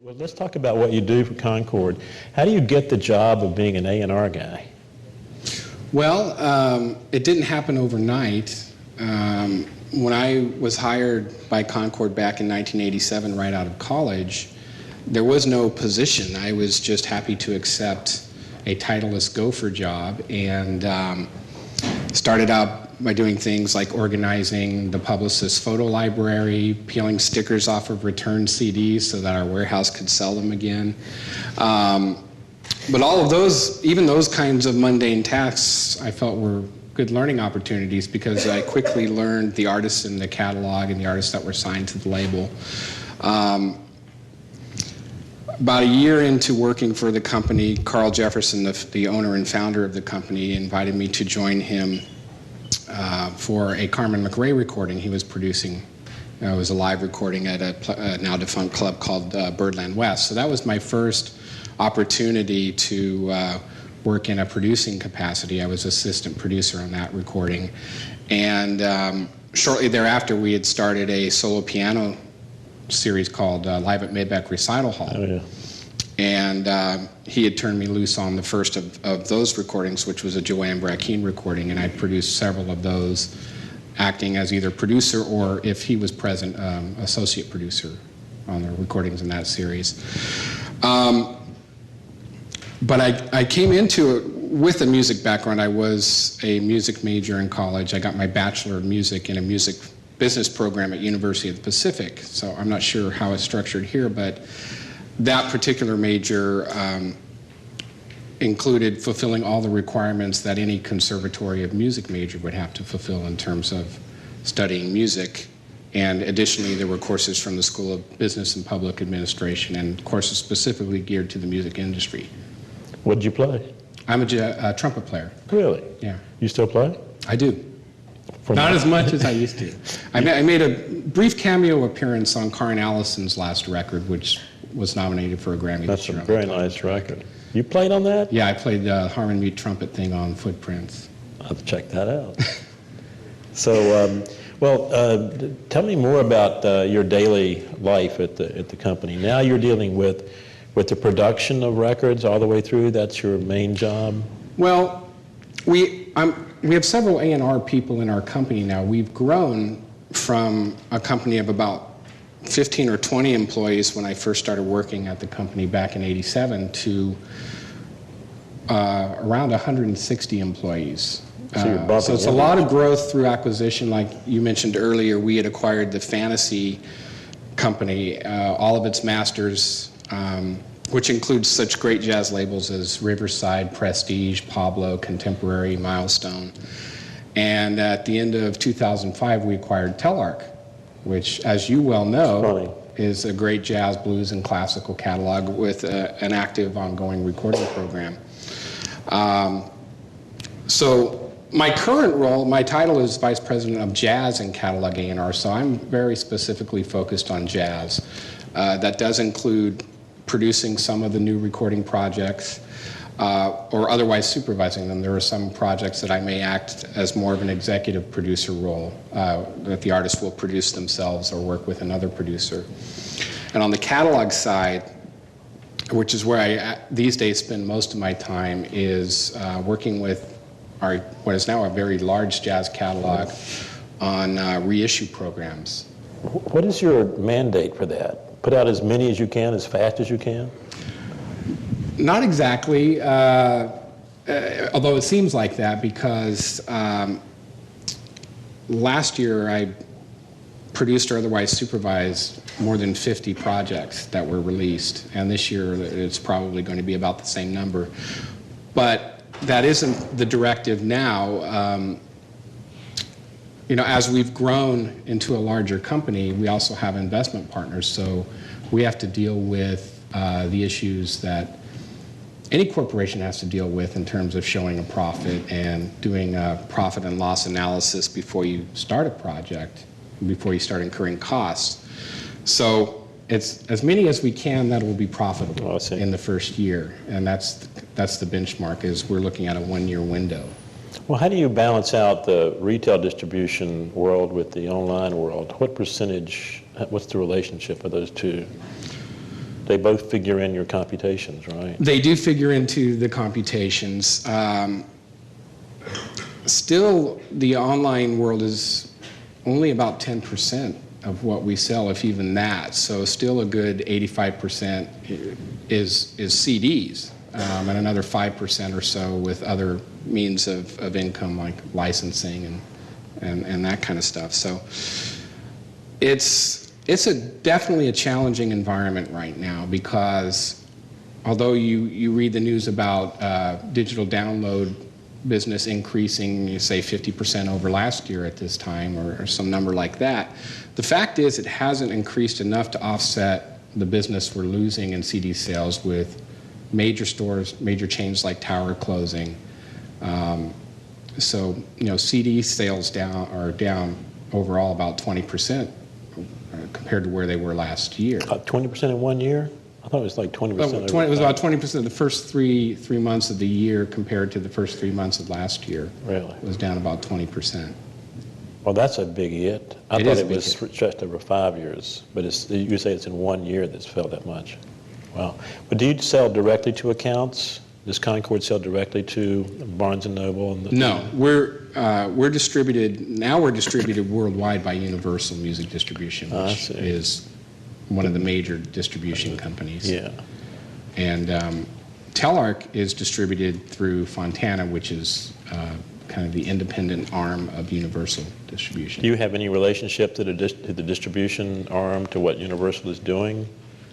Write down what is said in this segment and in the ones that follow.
Well, let's talk about what you do for Concord. How do you get the job of being an A&R guy? Well, it didn't happen overnight. When I was hired by Concord back in 1987, right out of college, there was no position. I was just happy to accept a titleless gopher job and started out by doing things like organizing the publicist's photo library, peeling stickers off of returned CDs so that our warehouse could sell them again. But all of those, even those kinds of mundane tasks, I felt were good learning opportunities because I quickly learned the artists in the catalog and the artists that were signed to the label. About a year into working for the company, Carl Jefferson, the owner and founder of the company, invited me to join him for a Carmen McRae recording he was producing. It was a live recording at a now defunct club called Birdland West. So that was my first opportunity to work in a producing capacity. I was assistant producer on that recording. And shortly thereafter, we had started a solo piano series called Live at Maybach Recital Hall. Oh, yeah. And he had turned me loose on the first of those recordings, which was a Joanne Brackeen recording, and I produced several of those, acting as either producer or, if he was present, associate producer on the recordings in that series. But I came into it with a music background. I was a music major in college. I got my Bachelor of Music in a music business program at University of the Pacific. So I'm not sure how it's structured here, but that particular major included fulfilling all the requirements that any conservatory of music major would have to fulfill in terms of studying music. And additionally, there were courses from the School of Business and Public Administration and courses specifically geared to the music industry. What did you play? I'm a trumpet player. Really? Yeah. You still play? I do. Not as much as I used to. I made a brief cameo appearance on Karin Allison's last record, which was nominated for a Grammy. That's a very nice record. You played on that? Yeah, I played the harmon mute trumpet thing on Footprints. I'll have to check that out. So, tell me more about your daily life at the company. Now you're dealing with the production of records all the way through. That's your main job? Well, we have several A&R people in our company now. We've grown from a company of about 15 or 20 employees when I first started working at the company back in '87 to around 160 employees. So it's a lot of growth through acquisition. Like you mentioned earlier, we had acquired the Fantasy company, all of its masters, which includes such great jazz labels as Riverside, Prestige, Pablo, Contemporary, Milestone. And at the end of 2005, we acquired Telarc, which, as you well know, is a great jazz, blues, and classical catalog with an active, ongoing recording program. So my current role, my title is Vice President of Jazz and Catalog A&R, so I'm very specifically focused on jazz. That does include producing some of the new recording projects or otherwise supervising them. There are some projects that I may act as more of an executive producer role, that the artist will produce themselves or work with another producer. And on the catalog side, which is where I these days spend most of my time, is working with what is now a very large jazz catalog on reissue programs. What is your mandate for that? Put out as many as you can, as fast as you can? Not exactly, although it seems like that, because last year I produced or otherwise supervised more than 50 projects that were released, and this year it's probably going to be about the same number. But that isn't the directive now. As we've grown into a larger company, we also have investment partners, so we have to deal with the issues that any corporation has to deal with in terms of showing a profit and doing a profit and loss analysis before you start a project, before you start incurring costs. So it's as many as we can that will be profitable in the first year, and that's the benchmark. Is we're looking at a 1-year window. Well, how do you balance out the retail distribution world with the online world? What percentage, what's the relationship of those two? They both figure in your computations, right? They do figure into the computations. Still, the online world is only about 10% of what we sell, if even that. So still a good 85% is CDs, and another 5% or so with other means of income like licensing and that kind of stuff. So it's definitely a challenging environment right now, because although you read the news about digital download business increasing, you say 50% over last year at this time, or some number like that, the fact is it hasn't increased enough to offset the business we're losing in CD sales with major stores, major chains like Tower closing. So CD sales are down overall about 20% compared to where they were last year. 20% in 1 year? I thought it was like 20%. It was about 20% of the first three months of the year compared to the first 3 months of last year. Really? It was down about 20%. Well, that's a big hit. I thought it was stretched over 5 years, but you say it's in 1 year that's fell that much. Wow. But do you sell directly to accounts? Does Concord sell directly to Barnes & Noble? No, we're distributed, now we're distributed worldwide by Universal Music Distribution, which is one of the major distribution companies. Yeah. And Telarc is distributed through Fontana, which is kind of the independent arm of Universal Distribution. Do you have any relationship to the distribution arm to what Universal is doing?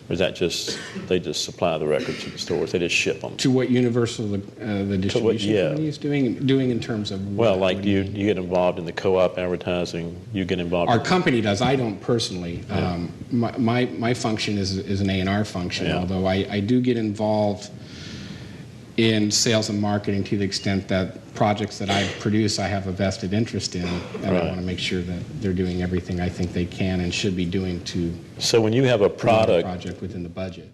Or is that just, they just supply the records to the stores, they just ship them? To what Universal, the distribution company is doing in terms of what? Well, like you get involved in the co-op advertising, you get involved. Our company does, I don't personally. Yeah. My function is an A&R function, although I do get involved in sales and marketing to the extent that projects that I produce I have a vested interest in, and I want to make sure that they're doing everything I think they can and should be doing to. So when you have a product project within the budget.